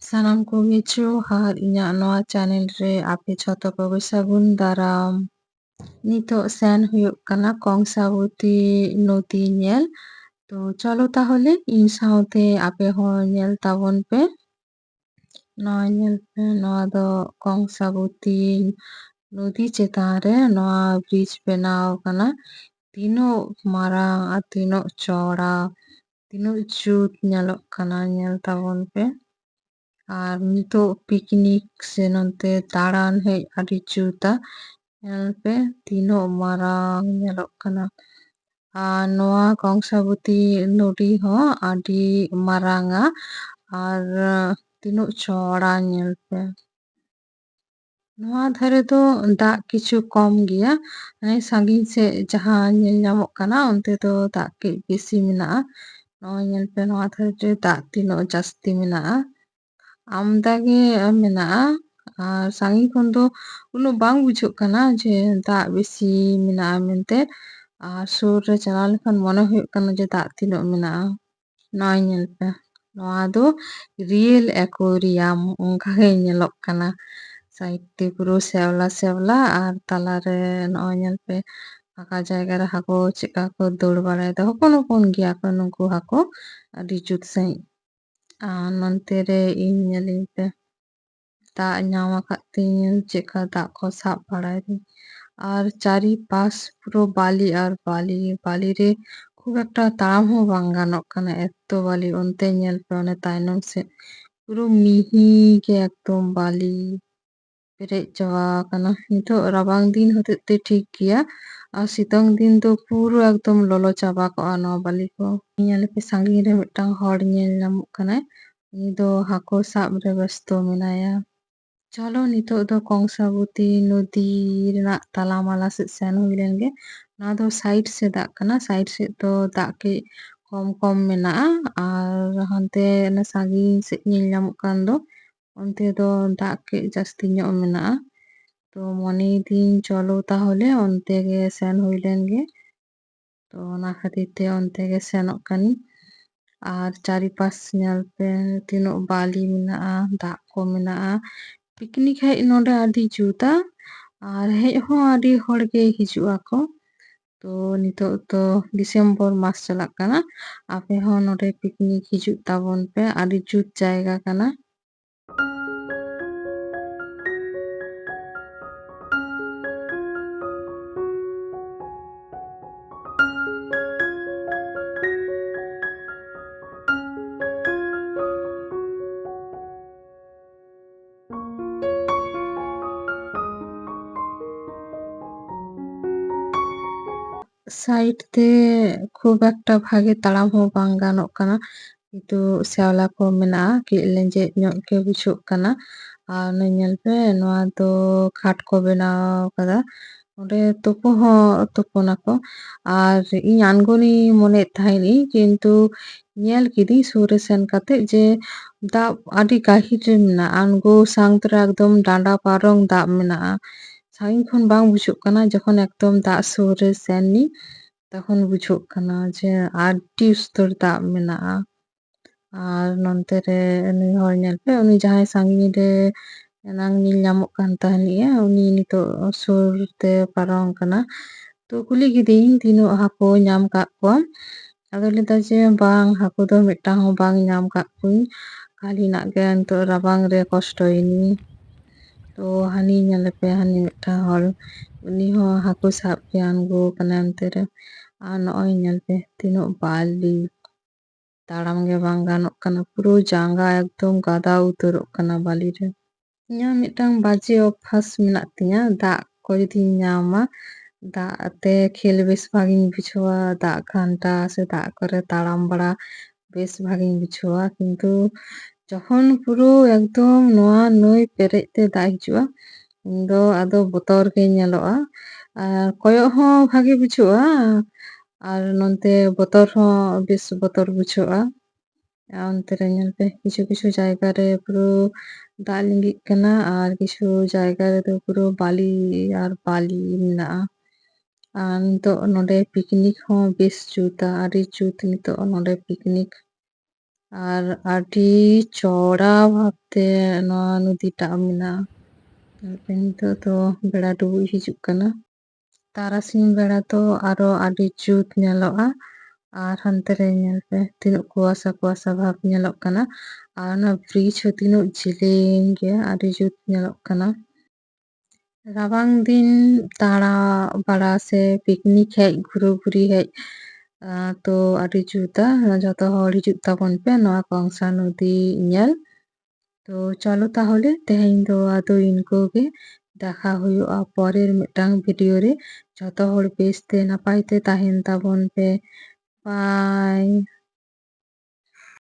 ᱥᱟᱱᱟᱢ ᱠᱚᱜᱮ ᱡᱚᱦᱟᱨ ᱤᱧᱟᱹᱜ ᱱᱚᱣᱟ ᱪᱮᱱᱮᱞ ᱨᱮ ᱟᱯᱮ ᱡᱷᱚᱛᱚ ᱠᱚᱜᱮ ᱥᱟᱹᱜᱩᱱ ᱫᱟᱨᱟᱢ᱾ ᱱᱤᱛᱚᱜ ᱥᱮᱱ ᱦᱩᱭᱩᱜ ᱠᱟᱱᱟ ᱠᱚᱝᱥᱟᱵᱚᱛᱤ ᱱᱚᱫᱤ ᱧᱮᱞ᱾ ᱛᱚ ᱪᱚᱞᱚ ᱛᱟᱦᱚᱞᱮ ᱤᱧ ᱥᱟᱶᱛᱮ ᱟᱯᱮ ᱦᱚᱸ ᱧᱮᱞ ᱛᱟᱵᱚᱱ ᱯᱮ᱾ ᱱᱚᱣᱟ ᱧᱮᱞ ᱯᱮ, ᱱᱚᱣᱟ ᱫᱚ ᱠᱚᱝᱥᱟᱵᱚᱛᱤ ᱱᱚᱫᱤ ᱪᱮᱛᱟᱱ ᱨᱮ ᱱᱚᱣᱟ ᱵᱨᱤᱡᱽ ᱵᱮᱱᱟᱣ ᱠᱟᱱᱟ᱾ ᱛᱤᱱᱟᱹᱜ ᱢᱟᱨᱟᱝ ᱟᱨ ᱛᱤᱱᱟᱹᱜ ᱪᱚᱣᱲᱟ, ᱛᱤᱱᱟᱹᱜ ᱡᱩᱛ ᱧᱮᱞᱚᱜ ᱠᱟᱱᱟ ᱧᱮᱞ ᱛᱟᱵᱚᱱ ᱯᱮ᱾ ᱟᱨ ᱱᱤᱛᱚᱜ ᱯᱤᱠᱱᱤᱠ ᱥᱮ ᱱᱚᱱᱛᱮ ᱫᱟᱬᱟᱱ ᱦᱮᱡ ᱟᱹᱰᱤ ᱡᱩᱛᱟ᱾ ᱧᱮᱞ ᱯᱮ ᱛᱤᱱᱟᱹᱜ ᱢᱟᱨᱟᱝ ᱧᱮᱞᱚᱜ ᱠᱟᱱᱟ᱾ ᱟᱨ ᱱᱚᱣᱟ ᱠᱚᱝᱥᱟᱵᱚᱛᱤ ᱱᱚᱫᱤ ᱦᱚᱸ ᱟᱹᱰᱤ ᱢᱟᱨᱟᱝᱟ ᱟᱨ ᱛᱤᱱᱟᱹᱜ ᱪᱚᱣᱲᱟ ᱧᱮᱞ ᱯᱮ᱾ ᱱᱚᱣᱟ ᱫᱷᱟᱨᱮ ᱫᱚ ᱫᱟᱜ ᱠᱤᱪᱷᱩ ᱠᱚᱢ ᱜᱮᱭᱟ, ᱢᱟᱱᱮ ᱥᱟᱺᱜᱤᱧ ᱥᱮᱫ ᱡᱟᱦᱟᱸ ᱧᱮᱞ ᱧᱟᱢᱚᱜ ᱠᱟᱱᱟ ᱚᱱᱛᱮ ᱫᱚ ᱫᱟᱜ ᱠᱟᱹᱡ ᱵᱮᱥᱤ ᱢᱮᱱᱟᱜᱼᱟ᱾ ᱱᱚᱜᱼᱚᱭ ᱧᱮᱞ ᱯᱮ ᱱᱚᱣᱟ ᱫᱷᱟᱨᱮ ᱨᱮ ᱫᱟᱜ ᱛᱤᱱᱟᱹᱜ ᱡᱟᱹᱥᱛᱤ ᱢᱮᱱᱟᱜᱼᱟ᱾ ᱟᱢᱫᱟ ᱜᱮ ᱢᱮᱱᱟᱜᱼᱟ ᱟᱨ ᱥᱟᱺᱜᱤᱧ ᱠᱷᱚᱱ ᱫᱚ ᱩᱱᱟᱹᱜ ᱵᱟᱝ ᱵᱩᱡᱷᱟᱹᱜ ᱠᱟᱱᱟ ᱡᱮ ᱫᱟᱜ ᱵᱮᱥᱤ ᱢᱮᱱᱟᱜᱼᱟ ᱢᱮᱱᱛᱮ᱾ ᱟᱨ ᱥᱩᱨ ᱨᱮ ᱪᱟᱞᱟᱣ ᱞᱮᱠᱷᱟᱱ ᱢᱚᱱᱮ ᱦᱩᱭᱩᱜ ᱠᱟᱱᱟ ᱡᱮ ᱫᱟᱜ ᱛᱤᱱᱟᱹᱜ ᱢᱮᱱᱟᱜᱼᱟ᱾ ᱱᱚᱜᱼᱚᱭ ᱧᱮᱞ ᱯᱮ, ᱱᱚᱣᱟ ᱫᱚ ᱨᱤᱭᱮᱞ ᱮᱠᱳᱭᱨᱤᱭᱟᱢ ᱚᱱᱠᱟ ᱜᱮ ᱧᱮᱞᱚᱜ ᱠᱟᱱᱟ᱾ ᱥᱟইᱰ ᱛᱮ ᱯᱩᱨᱟᱹ ᱥᱮᱣᱞᱟ ᱥᱮᱣᱞᱟ ᱟᱨ ᱛᱟᱞᱟᱨᱮ ᱱᱚᱜᱼᱚᱭ ᱧᱮᱞ ᱯᱮ ᱯᱷᱟᱸᱠᱟ ᱡᱟᱭᱜᱟ ᱨᱮ ᱦᱟᱹᱠᱩ ᱪᱮᱫᱠᱟ ᱠᱚ ᱫᱟᱹᱲ ᱵᱟᱲᱟᱭᱮᱫᱟ, ᱦᱚᱯᱚᱱ ᱦᱚᱯᱚᱱ ᱜᱮᱭᱟ ᱠᱚ ᱱᱩᱠᱩ ᱦᱟᱹᱠᱩ ᱟᱹᱰᱤ ᱡᱩᱛ ᱥᱟᱺᱦᱤᱡ᱾ ᱟᱨ ᱱᱚᱱᱛᱮ ᱨᱮ ᱤᱧ ᱧᱮᱞᱤᱧ ᱯᱮ, ᱫᱟᱜ ᱧᱟᱢ ᱟᱠᱟᱫ ᱛᱤᱧ ᱪᱮᱫᱠᱟ ᱫᱟᱜ ko ᱥᱟᱵ ᱵᱟᱲᱟᱭᱫᱟᱹᱧ᱾ ᱟᱨ ᱪᱟরিপাশ পুরো বালি আর বালি, বালিরে খুব একটা তাড়াম হᱚᱸ ᱵᱟᱝ ᱜᱟᱱᱚᱜ ᱠᱟᱱᱟ, এত্ত বালি। ᱚᱱᱛᱮ ᱧᱮᱞ ᱯᱮ ᱚᱱᱮ ᱛᱟᱭᱱᱚᱢ ᱥᱮᱫ পুরো মিহি ᱜᱮ ᱮᱠᱫᱚᱢ বালি ᱯᱮᱨᱮᱡ ᱪᱟᱵᱟ ᱟᱠᱟᱱᱟ। ᱱᱤᱛᱚᱜ ᱨᱟᱵᱟᱝ ᱫᱤᱱ ᱦᱚᱛᱮᱡ ᱛᱮ ᱴᱷᱤᱠ ᱜᱮᱭᱟ, ᱟᱨ ᱥᱤᱛᱩᱝ ᱫᱤᱱ ᱫᱚ ᱯᱩᱨᱟᱹ ᱮᱠᱫᱚᱢ ᱞᱚᱞᱚ ᱪᱟᱵᱟ ᱠᱚᱜᱼᱟ ᱱᱚᱣᱟ বালি ᱠᱚ। ᱧᱮᱞ ᱯᱮ ᱥᱟᱺᱜᱤᱧ ᱨᱮ ᱢᱤᱫᱴᱟᱝ ᱦᱚᱲ ᱧᱮᱞ ᱧᱟᱢᱚᱜ ᱠᱟᱱᱟᱭ, ᱩᱱᱤ ᱫᱚ ᱦᱟᱹᱠᱩ ᱥᱟᱵ ᱨᱮ ᱵᱮᱥᱛᱚ ᱢᱮᱱᱟᱭᱟ। ᱪᱚᱞᱚ ᱱᱤᱛᱚᱜ ᱫᱚ ᱠᱚᱝᱥᱟᱵᱚᱛᱤ ᱱᱚᱫᱤ ᱨᱮᱱᱟᱜ ᱛᱟᱞᱟᱢᱟᱞᱟ ᱥᱮᱫ ᱥᱮᱱ ᱦᱩᱭ ᱞᱮᱱ ᱜᱮ। ᱱᱚᱣᱟ ᱫᱚ ᱥᱟᱭᱤᱰ ᱥᱮᱫᱟᱜ ᱠᱟᱱᱟ, ᱥᱟᱭᱤᱰ ᱥᱮᱫ ᱫᱚ ᱫᱟᱜ ᱠᱟᱹᱡ ᱠᱚᱢ ᱠᱚᱢ ᱢᱮᱱᱟᱜᱼᱟ, ᱟᱨ ᱦᱟᱱᱛᱮ ᱚᱱᱮ ᱥᱟᱺᱜᱤᱧ ᱥᱮᱫ ᱧᱮᱞ ᱧᱟᱢᱚᱜ ᱠᱟᱱ ᱫᱚ ᱚᱱᱛᱮ ᱫᱚ ᱫᱟᱜ ᱠᱟᱹᱡ ᱡᱟᱹᱥᱛᱤ ᱧᱚᱜ ᱢᱮᱱᱟᱜᱼᱟ। ᱛᱚ ᱢᱚᱱᱮᱭᱮᱫᱤᱧ ᱪᱚᱞᱚ ᱛᱟᱦᱚᱞᱮ ᱚᱱᱛᱮ ᱜᱮ ᱥᱮᱱ ᱦᱩᱭ ᱞᱮᱱ ᱜᱮ। ᱛᱚ ᱚᱱᱟ ᱠᱷᱟᱹᱛᱤᱨ ᱛᱮ ᱚᱱᱛᱮ ᱜᱮ ᱥᱮᱱᱚᱜ ᱠᱟᱹᱱᱤᱧ। ᱟᱨ ᱪᱟরিপাশ ᱧᱮᱞ ᱯᱮ ᱛᱤᱱᱟᱹᱜ ᱵᱟᱞᱤ ᱢᱮᱱᱟᱜᱼᱟ, ᱫᱟᱜ ᱠᱚ ᱢᱮᱱᱟᱜᱼᱟ। ᱯᱤᱠᱱᱤᱠ ᱦᱮᱡ ᱱᱚᱰᱮ ᱟᱹᱰᱤ ᱡᱩᱛᱟ, ᱟᱨ ᱦᱮᱡ ᱦᱚᱸ ᱟᱹᱰᱤ ᱦᱚᱲ ᱜᱮ ᱦᱤᱡᱩᱜ ᱟᱠᱚ। ᱛᱚ ᱱᱤᱛᱚᱜ ᱫᱚ ᱰᱤᱥᱮᱢᱵᱚᱨ ᱢᱟᱥ ᱪᱟᱞᱟᱜ ᱠᱟᱱᱟ, ᱟᱯᱮ ᱦᱚᱸ ᱱᱚᱰᱮ ᱯᱤᱠᱱᱤᱠ ᱦᱤᱡᱩᱜ ᱛᱟᱵᱚᱱ ᱯᱮ, ᱟᱹᱰᱤ ᱡᱩᱛ ᱡᱟᱭᱜᱟ ᱠᱟᱱᱟ। সাইড তে খুব একটা ভাগে তাড়াম ᱦᱚᱸ ᱵᱟᱝ ᱜᱟᱱᱚᱜ ᱠᱟᱱᱟ, ᱠᱤᱱᱛᱩ ᱥᱮᱣᱞᱟ ᱠᱚ ᱢᱮᱱᱟᱜᱼᱟ, ᱠᱟᱹᱡ ᱞᱮᱸᱡᱮᱫ ᱧᱚᱜ ᱜᱮ ᱵᱩᱡᱷᱟᱹᱜ ᱠᱟᱱᱟ। ᱟᱨ ᱚᱱᱮ ᱧᱮᱞ ᱯᱮ ᱱᱚᱣᱟ ᱫᱚ ᱜᱷᱟᱴ ᱠᱚ ᱵᱮᱱᱟᱣ ᱟᱠᱟᱫᱟ, ᱚᱸᱰᱮ ᱛᱩᱯᱩ ᱦᱚᱸ ᱛᱩᱯᱩᱱᱟᱠᱚ। ᱟᱨ ᱤᱧ ᱟᱬᱜᱚᱱᱤᱧ ᱢᱚᱱᱮᱭᱮᱫ ᱛᱟᱦᱮᱸᱱᱤᱧ, ᱠᱤᱱᱛᱩ ᱧᱮᱞ ᱠᱤᱫᱤᱧ ᱥᱩᱨ ᱨᱮ ᱥᱮᱱ ᱠᱟᱛᱮᱜ ᱡᱮ ᱫᱟᱜ ᱟᱹᱰᱤ ᱜᱟᱹᱦᱤᱨ ᱨᱮ ᱢᱮᱱᱟᱜᱼᱟ, ᱟᱬᱜᱚ ᱥᱟᱶ ᱛᱚᱨᱟ ᱮᱠᱫᱚᱢ ᱰᱟᱸᱰᱟ ᱯᱟᱨᱚᱢ ᱫᱟᱜ ᱢᱮᱱᱟᱜᱼᱟ। ᱥᱟᱺᱜᱤᱧ ᱠᱷᱚᱱ ᱵᱟᱝ ᱵᱩᱡᱷᱟᱹᱜ ᱠᱟᱱᱟ, ᱡᱚᱠᱷᱚᱱ ᱮᱠᱫᱚᱢ ᱫᱟᱜ ᱥᱩᱨ ᱨᱮ ᱥᱮᱱ ᱱᱤᱧ তখন বুঝুᱜ ᱠᱟᱱᱟ ᱡᱮ ᱟᱹᱰᱤ ᱩᱥᱛᱟᱹᱨ ᱫᱟᱜ ᱢᱮᱱᱟᱜᱼᱟ। ᱟᱨ ᱱᱚᱱᱛᱮ ᱨᱮ ᱩᱱᱤ ᱦᱚᱲ ᱧᱮᱞ ᱯᱮ, ᱩᱱᱤ ᱡᱟᱦᱟᱸᱭ ᱥᱟᱺᱜᱤᱧ ᱨᱮ ᱮᱱᱟᱝ ᱧᱮᱞ ᱧᱟᱢᱚᱜ ᱠᱟᱱ ᱛᱟᱦᱮᱱᱤᱭᱟ, ᱩᱱᱤ ᱱᱤᱛᱚᱜ ᱥᱩᱨ ᱛᱮ ᱯᱟᱨᱚᱢ ᱠᱟᱱᱟ। ᱛᱚ ᱠᱩᱞᱤ ᱠᱤᱫᱤᱧ ᱛᱤᱱᱟᱹᱜ ᱦᱟᱹᱠᱩ ᱧᱟᱢ ᱠᱟᱜ ᱠᱚᱣᱟᱢ? ᱟᱫᱚᱭ ᱞᱟᱹᱭᱫᱟ ᱡᱮ ᱵᱟᱝ, ᱦᱟᱹᱠᱩ ᱫᱚ ᱢᱤᱫᱴᱟᱝ ᱦᱚᱸ ᱵᱟᱝ ᱧᱟᱢ ᱠᱟᱜ ᱠᱚᱣᱟᱹᱧ, ᱠᱷᱟᱹᱞᱤᱱᱟᱜ ᱜᱮ ᱱᱤᱛᱚᱜ ᱨᱟᱵᱟᱝ ᱨᱮ ᱠᱚᱥᱴᱚᱭᱤᱱᱟᱹᱧ। ᱛᱚ ᱦᱟᱹᱱᱤ ᱧᱮᱞᱮᱯᱮ ᱦᱟᱹᱱᱤ ᱢᱤᱫᱴᱟᱝ ᱦᱚᱲ, ᱩᱱᱤ ᱦᱚᱸ ᱦᱟᱹᱠᱩ ᱥᱟᱵ ᱜᱮ ᱟᱬᱜᱚ ᱠᱟᱱᱟᱭ ᱚᱱᱛᱮ ᱨᱮ। ᱟᱨ ᱱᱚᱜᱼᱚᱭ ᱧᱮᱞ ᱯᱮ ᱛᱤᱱᱟᱹᱜ ᱵᱟᱞᱤ, ᱛᱟᱲᱟᱢ ᱜᱮ ᱵᱟᱝ ᱜᱟᱱᱚᱜ ᱠᱟᱱᱟ, ᱯᱩᱨᱟᱹ ᱡᱟᱸᱜᱟ ᱮᱠᱫᱚᱢ ᱜᱟᱫᱟ ᱩᱛᱟᱹᱨᱚᱜ ᱠᱟᱱᱟ ᱵᱟᱞᱤ ᱨᱮ। ᱤᱧᱟᱹᱜ ᱢᱤᱫᱴᱟᱝ ᱵᱟᱡᱮ ᱚᱵᱵᱷᱟᱥ ᱢᱮᱱᱟᱜ ᱛᱤᱧᱟ, ᱫᱟᱜ ᱠᱚ ᱡᱩᱫᱤᱧ ᱧᱟᱢᱟ, ᱫᱟᱜ ᱛᱮ ᱠᱷᱮᱞ ᱵᱮᱥ ᱵᱷᱟᱜᱤᱧ ᱵᱩᱡᱷᱟᱹᱣᱟ, ᱫᱟᱜ ᱜᱷᱟᱱᱴᱟ ᱥᱮ ᱫᱟᱜ ᱠᱚᱨᱮ ᱛᱟᱲᱟᱢ ᱵᱟᱲᱟ বেশ ভাগিᱧ বুঝাওয়া। কিন্তু যখন পুরো একদম নয়া নই পেরেᱡ তে দাᱜ হিজুᱜᱼᱟ, ᱩᱱ ᱫᱚ ᱟᱫᱚ ᱵᱚᱛᱚᱨ ᱜᱮ ᱧᱮᱞᱚᱜᱼᱟ। ᱟᱨ ᱠᱚᱭᱚᱜ ᱦᱚᱸ ᱵᱷᱟᱜᱤ ᱵᱩᱡᱷᱟᱹᱜᱼᱟ, ᱟᱨ ᱱᱚᱱᱛᱮ ᱵᱚᱛᱚᱨ ᱦᱚᱸ ᱵᱮᱥ ᱵᱚᱛᱚᱨ ᱵᱩᱡᱷᱟᱹᱜᱼᱟ। ᱚᱱᱛᱮ ᱨᱮ ᱧᱮᱞ ᱯᱮ ᱠᱤᱪᱷᱩ ᱠᱤᱪᱷᱩ ᱡᱟᱭᱜᱟ ᱨᱮ ᱯᱩᱨᱟᱹ ᱫᱟᱜ ᱞᱤᱸᱜᱤᱜ ᱠᱟᱱᱟ, ᱟᱨ ᱠᱤᱪᱷু ᱡᱟᱭᱜᱟ ᱨᱮᱫᱚ ᱯᱩᱨᱟᱹ ᱵᱟᱞᱤ ᱟᱨ ᱵᱟᱞᱤ ᱢᱮᱱᱟᱜᱼᱟ। ᱟᱨ ᱱᱤᱛᱚᱜ ᱱᱚᱰᱮ ᱯᱤᱠᱱᱤᱠ ᱦᱚᱸ ᱵᱮᱥ ᱡᱩᱛᱟ, ᱟᱹᱰᱤ ᱡᱩᱛ ᱱᱤᱛᱚᱜ ᱱᱚᱰᱮ ᱯᱤᱠᱱᱤᱠ। ᱟᱨ ᱟᱹᱰᱤ ᱪᱚᱲᱟ ᱵᱷᱟᱵᱛᱮ ᱱᱚᱣᱟ ᱱᱚᱫᱤᱴᱟᱜ ᱢᱮᱱᱟᱜᱼᱟ᱾ ᱛᱟᱨᱯᱚᱨᱮ ᱱᱤᱛᱚᱜ ᱫᱚ ᱵᱮᱲᱟ ᱰᱩᱵᱩᱡ ᱦᱤᱡᱩᱜ ᱠᱟᱱᱟ᱾ ᱛᱟᱨᱟᱥᱤᱧ ᱵᱮᱲᱟ ᱫᱚ ᱟᱨᱚ ᱟᱹᱰᱤ ᱡᱩᱛ ᱧᱮᱞᱚᱜᱼᱟ᱾ ᱟᱨ ᱦᱟᱱᱛᱮ ᱨᱮ ᱧᱮᱞ ᱯᱮ ᱛᱤᱱᱟᱹᱜ ᱠᱩᱣᱟᱥᱟ ᱠᱩᱣᱟᱥᱟ ᱵᱷᱟᱵ ᱧᱮᱞᱚᱜ ᱠᱟᱱᱟ᱾ ᱟᱨ ᱚᱱᱟ ᱵᱨᱤᱡᱽ ᱦᱚᱸ ᱛᱤᱱᱟᱹᱜ ᱡᱮᱞᱮᱧ ᱜᱮᱭᱟ, ᱟᱹᱰᱤ ᱡᱩᱛ ᱧᱮᱞᱚᱜ ᱠᱟᱱᱟ᱾ ᱨᱟᱵᱟᱝ ᱫᱤᱱ ᱫᱟᱬᱟ ᱵᱟᱲᱟ ᱥᱮ ᱯᱤᱠᱱᱤᱠ ᱦᱮᱡ ᱜᱷᱩᱨᱟᱹ-ᱜᱷᱩᱨᱤ ᱦᱮᱡ ᱛᱚ ᱟᱹᱰᱤ ᱡᱩᱛᱟ᱾ ᱡᱚᱛᱚ ᱦᱚᱲ ᱦᱤᱡᱩᱜ ᱛᱟᱵᱚᱱ ᱯᱮ ᱱᱚᱣᱟ ᱠᱚᱝᱥᱟ ᱱᱚᱫᱤ ᱧᱮᱞ᱾ তো চলো তাহলে তেহেᱧ ᱫᱚ ᱟᱫᱚ ᱤᱱᱠᱟᱹ ᱜᱮ দেখা ᱦᱩᱭᱩᱜᱼᱟ পরের মিᱫᱴᱟᱝ ভিডিও রে। ᱡᱚᱛᱚ ᱦᱚᱲ ᱵᱮᱥᱛᱮ ᱱᱟᱯᱟᱭ ᱛᱮ ᱛᱟᱦᱮᱱ ᱛᱟᱵᱚᱱ ᱯᱮ। বাই।